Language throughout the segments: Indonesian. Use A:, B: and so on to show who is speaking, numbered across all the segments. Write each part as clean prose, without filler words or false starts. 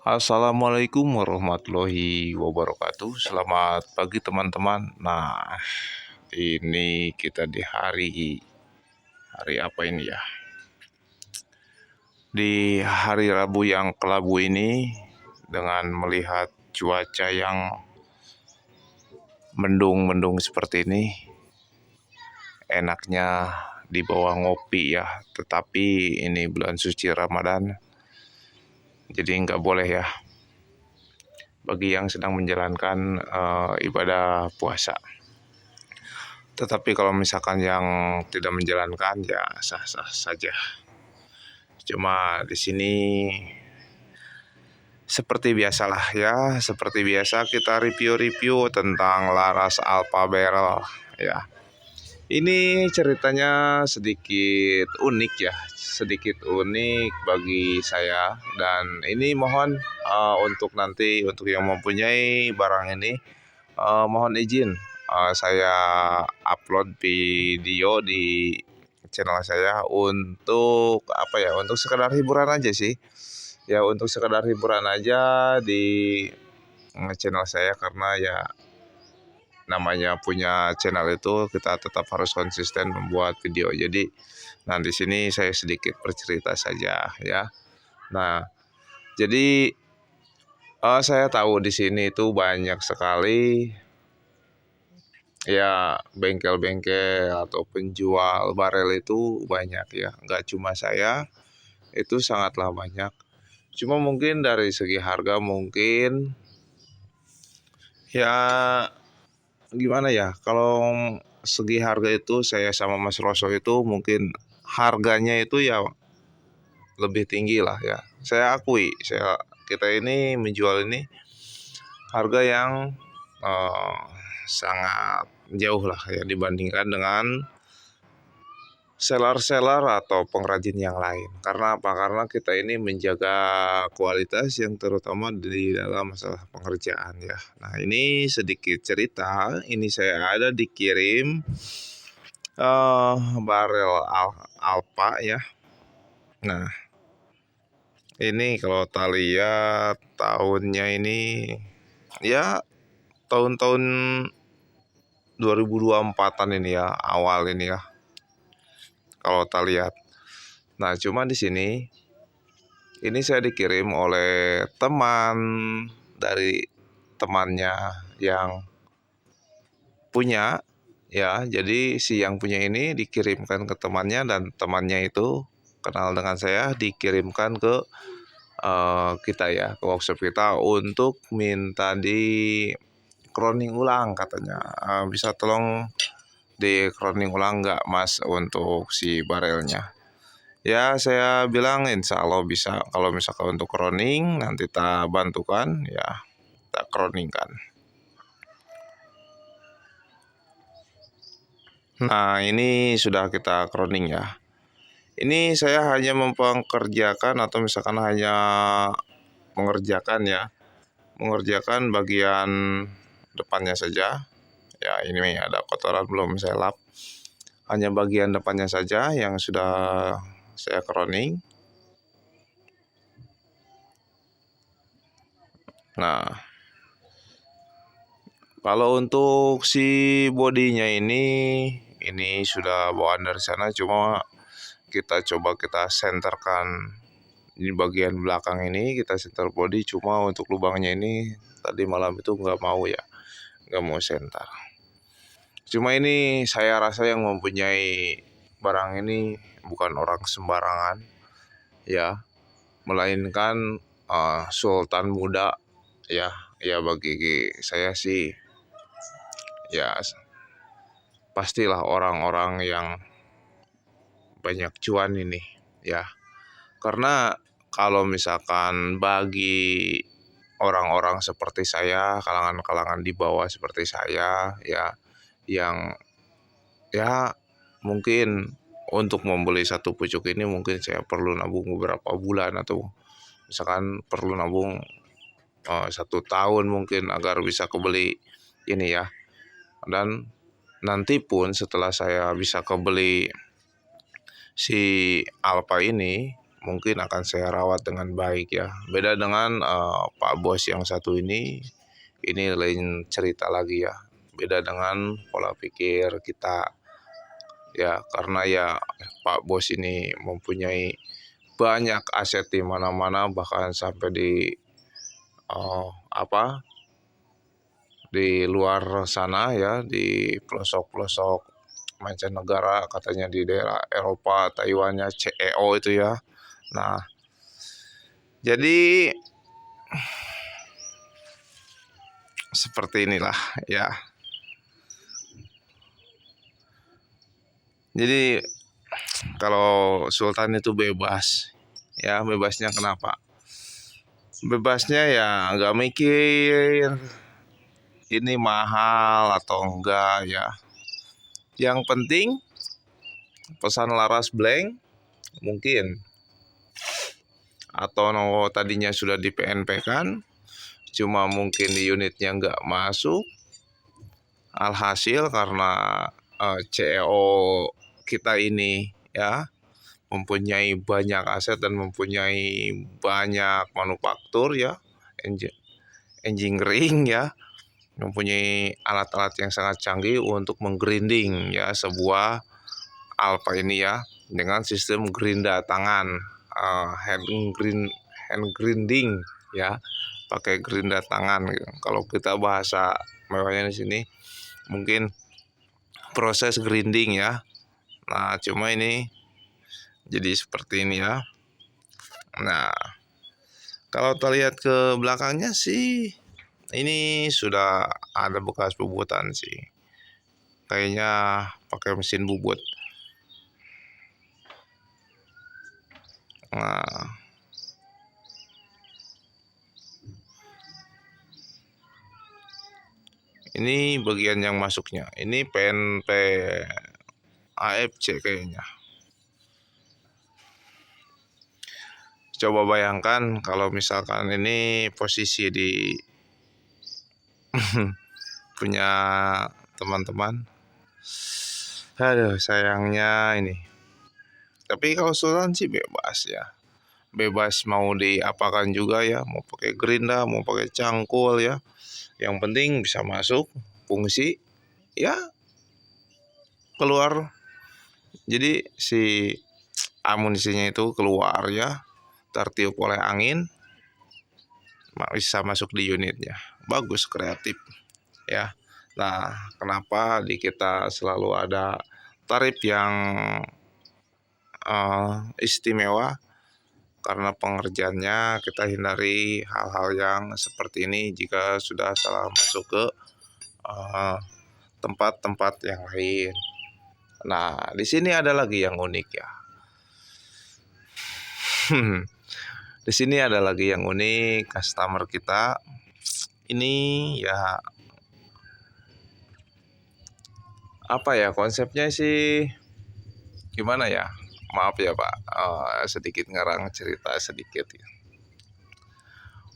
A: Assalamualaikum warahmatullahi wabarakatuh. Selamat pagi teman-teman. Nah, ini kita di hari apa ini ya? Di hari Rabu yang kelabu ini, dengan melihat cuaca yang mendung-mendung seperti ini, enaknya dibawa ngopi ya. Tetapi ini bulan suci Ramadan, jadi nggak boleh ya bagi yang sedang menjalankan ibadah puasa. Tetapi kalau misalkan yang tidak menjalankan ya sah-sah saja. Cuma di sini seperti biasalah ya, seperti biasa kita review-review tentang Laras Alpha Barrel ya. Ini ceritanya sedikit unik ya, sedikit unik bagi saya, dan ini mohon untuk nanti untuk yang mempunyai barang ini mohon izin saya upload video di channel saya untuk apa ya, untuk sekedar hiburan aja sih ya, untuk sekedar hiburan aja di channel saya, karena ya namanya punya channel itu kita tetap harus konsisten membuat video. Jadi nah di sini saya sedikit bercerita saja ya. Nah, jadi saya tahu di sini itu banyak sekali ya bengkel-bengkel atau penjual barel itu banyak ya. Nggak cuma saya, itu sangatlah banyak. Cuma mungkin dari segi harga mungkin ya gimana ya, kalau segi harga itu saya sama Mas Roso itu mungkin harganya itu ya lebih tinggi lah ya. Saya akui, kita ini menjual ini harga yang eh, sangat jauh lah ya dibandingkan dengan seller-seller atau pengrajin yang lain. Karena apa? Karena kita ini menjaga kualitas yang terutama di dalam masalah pengerjaan ya. Nah, ini sedikit cerita. Ini saya ada dikirim barel Alpha ya. Nah, ini kalau tak lihat tahunnya ini ya tahun-tahun 2024-an ini ya, awal ini ya. Kalau tak lihat. Nah, cuma di sini ini saya dikirim oleh teman dari temannya yang punya ya. Jadi si yang punya ini dikirimkan ke temannya, dan temannya itu kenal dengan saya, dikirimkan ke kita ya, ke workshop kita untuk minta di crowning ulang katanya. Bisa tolong di crowning ulang nggak Mas untuk si barelnya? Ya saya bilang insya Allah bisa. Kalau misalkan untuk crowning nanti kita bantukan ya, kita crowningkan. Nah ini sudah kita crowning ya. Ini saya hanya mempekerjakan atau misalkan hanya mengerjakan ya, mengerjakan bagian depannya saja. Ya ini ada kotoran belum saya lap. Hanya bagian depannya saja yang sudah saya crowning. Nah, kalau untuk si bodinya ini sudah bawaan dari sana, cuma kita senterkan di bagian belakang ini, kita center body, cuma untuk lubangnya ini tadi malam itu nggak mau ya, nggak mau senter. Cuma ini saya rasa yang mempunyai barang ini bukan orang sembarangan ya, melainkan sultan muda ya. Ya bagi saya sih ya pastilah orang-orang yang banyak cuan ini ya. Karena kalau misalkan bagi orang-orang seperti saya, kalangan-kalangan di bawah seperti saya ya, yang ya mungkin untuk membeli satu pucuk ini mungkin saya perlu nabung beberapa bulan, atau misalkan perlu nabung 1 tahun mungkin agar bisa kebeli ini ya. Dan nanti pun setelah saya bisa kebeli si Alpha ini, mungkin akan saya rawat dengan baik ya. Beda dengan Pak Bos yang satu ini lain cerita lagi ya. Beda dengan pola pikir kita ya, karena ya Pak Bos ini mempunyai banyak aset di mana-mana, bahkan sampai di di luar sana ya, di pelosok-pelosok mancanegara, katanya di daerah Eropa, Taiwannya CEO itu ya. Nah, jadi seperti inilah ya. Jadi kalau Sultan itu bebas ya. Bebasnya kenapa? Bebasnya ya nggak mikir ini mahal atau enggak ya. Yang penting pesan laras blank mungkin, atau tadinya sudah di PNP kan, cuma mungkin di unitnya nggak masuk. Alhasil karena CEO kita ini ya mempunyai banyak aset dan mempunyai banyak manufaktur ya, engineering ya, mempunyai alat-alat yang sangat canggih untuk menggrinding ya sebuah Alfa ini ya, dengan sistem gerinda tangan, hand grinding ya, pakai gerinda tangan. Kalau kita bahasa mewahnya di sini mungkin proses grinding ya. Nah, cuma ini jadi seperti ini ya. Nah, kalau kita lihat ke belakangnya sih ini sudah ada bekas bubutan sih. Kayaknya pakai mesin bubut. Nah, ini bagian yang masuknya. Ini PNP AFC kayaknya. Coba bayangkan kalau misalkan ini posisi di punya teman-teman. Aduh, sayangnya ini. Tapi kalau Sultan sih bebas ya. Bebas mau diapakan juga ya. Mau pakai gerinda, mau pakai cangkul ya. Yang penting bisa masuk fungsi ya, keluar. Jadi si amunisinya itu keluar ya, tertiup oleh angin, bisa masuk di unitnya. Bagus, kreatif ya. Nah, kenapa di kita selalu ada tarif yang istimewa? Karena pengerjaannya kita hindari hal-hal yang seperti ini jika sudah salah masuk ke tempat-tempat yang lain. Nah, di sini ada lagi yang unik ya. Di sini ada lagi yang unik, customer kita ini ya, apa ya, konsepnya sih gimana ya? Maaf ya Pak, sedikit ngarang cerita sedikit ya.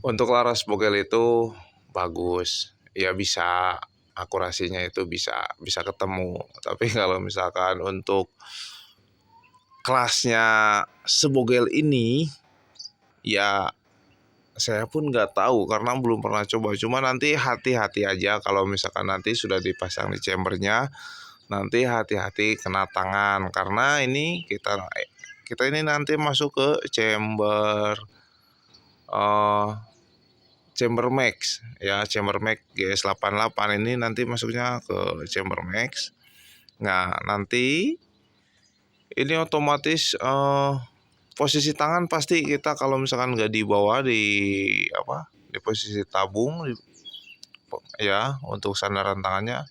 A: Untuk laras bogel itu bagus, ya bisa akurasinya itu bisa ketemu. Tapi kalau misalkan untuk kelasnya sebogel ini ya, saya pun nggak tahu karena belum pernah coba. Cuma nanti hati-hati aja kalau misalkan nanti sudah dipasang di chambernya, nanti hati-hati kena tangan karena ini kita ini nanti masuk ke chamber max ya, chamber max GS88 ini nanti masuknya ke chamber max. Nah, nanti ini otomatis posisi tangan pasti kita kalau misalkan nggak dibawa di posisi tabung ya, untuk sandaran tangannya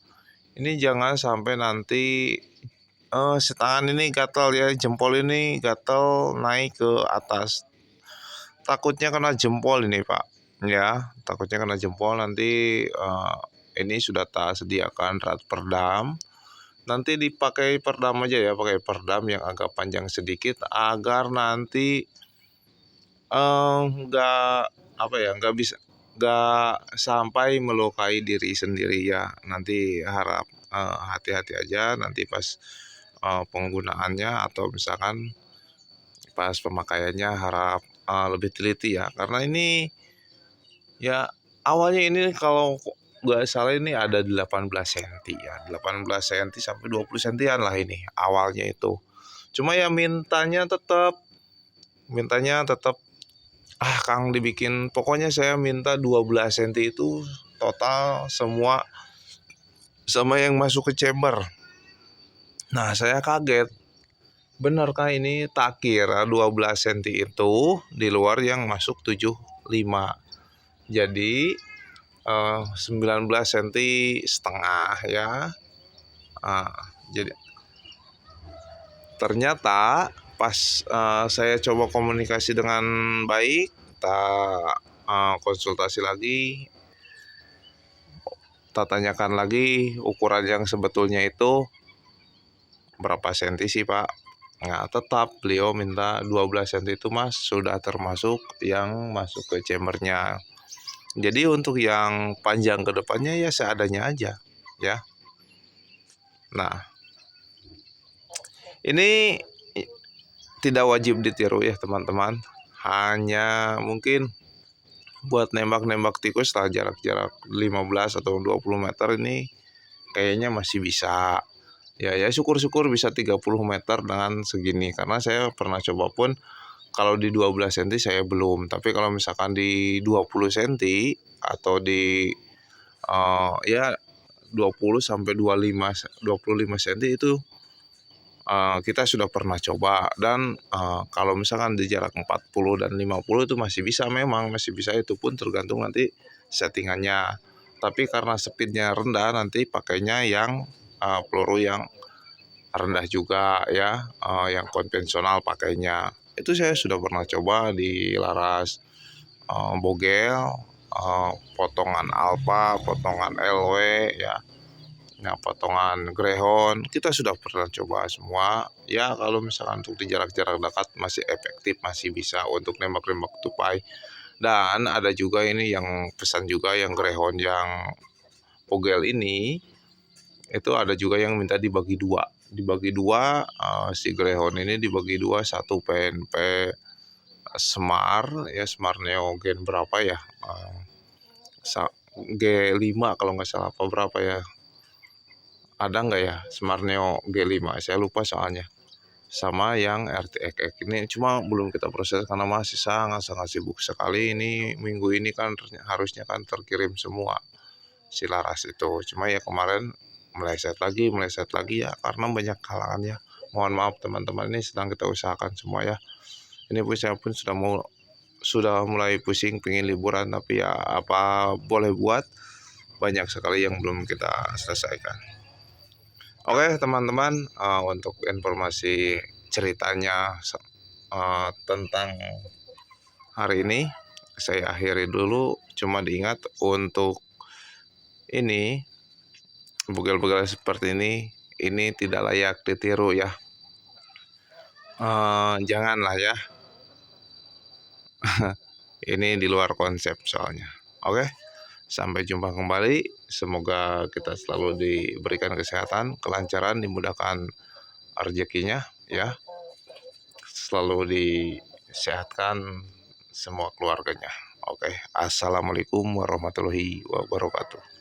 A: ini jangan sampai nanti si tangan ini gatal ya, jempol ini gatal naik ke atas, takutnya kena jempol ini Pak ya, takutnya kena jempol. Nanti ini sudah tak sediakan rat perdam, nanti dipakai perdam aja ya, pakai perdam yang agak panjang sedikit agar nanti nggak sampai melukai diri sendiri ya. Nanti harap hati-hati aja nanti pas penggunaannya, atau misalkan pas pemakaiannya harap lebih teliti ya, karena ini ya awalnya ini kalau nggak salah ini ada 18 cm ya, 18 cm sampai 20 sentian lah ini awalnya itu. Cuma ya mintanya tetap Kang dibikin, pokoknya saya minta 12 cm itu total semua sama yang masuk ke chamber. Nah saya kaget, bener kah ini tak kira 12 cm itu di luar yang masuk 75. Jadi 19 cm setengah ya. Jadi ternyata pas saya coba komunikasi dengan baik, kita konsultasi lagi, kita tanyakan lagi ukuran yang sebetulnya itu berapa senti sih Pak. Nah tetap beliau minta 12 cm itu Mas, sudah termasuk yang masuk ke chambernya. Jadi untuk yang panjang ke depannya ya seadanya aja ya. Nah ini tidak wajib ditiru ya teman-teman. Hanya mungkin buat nembak-nembak tikus lah jarak-jarak 15 atau 20 meter ini kayaknya masih bisa. Ya syukur-syukur bisa 30 meter dengan segini. Karena saya pernah coba pun kalau di 12 cm saya belum. Tapi kalau misalkan di 20 cm atau di ya 20 sampai 25 cm itu kita sudah pernah coba. Dan kalau misalkan di jarak 40 dan 50 itu masih bisa, memang masih bisa, itu pun tergantung nanti settingannya. Tapi karena speednya rendah nanti pakainya yang peluru yang rendah juga ya, yang konvensional pakainya. Itu saya sudah pernah coba di laras bogel, potongan alpha, potongan LW ya. Nah, potongan greyhound kita sudah pernah coba semua. Ya kalau misalkan untuk di jarak-jarak dekat masih efektif, masih bisa untuk nembak-nembak tupai. Dan ada juga ini yang pesan juga yang greyhound yang pogel ini, itu ada juga yang minta dibagi dua, si greyhound ini dibagi dua, satu PNP Smart ya, Smart Neo Gen berapa ya, G5 kalau nggak salah, apa berapa ya, ada nggak ya Smart Neo G5, saya lupa soalnya, sama yang RTX ini. Cuma belum kita proses karena masih sangat sibuk sekali ini. Minggu ini kan harusnya kan terkirim semua si laras itu. Cuma ya kemarin meleset lagi ya karena banyak halangan ya. Mohon maaf teman-teman, ini sedang kita usahakan semua ya. Ini pun saya pun sudah mulai pusing pengen liburan, tapi ya apa boleh buat, banyak sekali yang belum kita selesaikan. Oke teman-teman, untuk informasi ceritanya tentang hari ini saya akhiri dulu. Cuma diingat untuk ini, bugel-bugel seperti ini tidak layak ditiru ya. Janganlah ya. Ini di luar konsep soalnya. Oke, sampai jumpa kembali. Semoga kita selalu diberikan kesehatan, kelancaran, dimudahkan rezekinya ya. Selalu disehatkan semua keluarganya. Oke, assalamualaikum warahmatullahi wabarakatuh.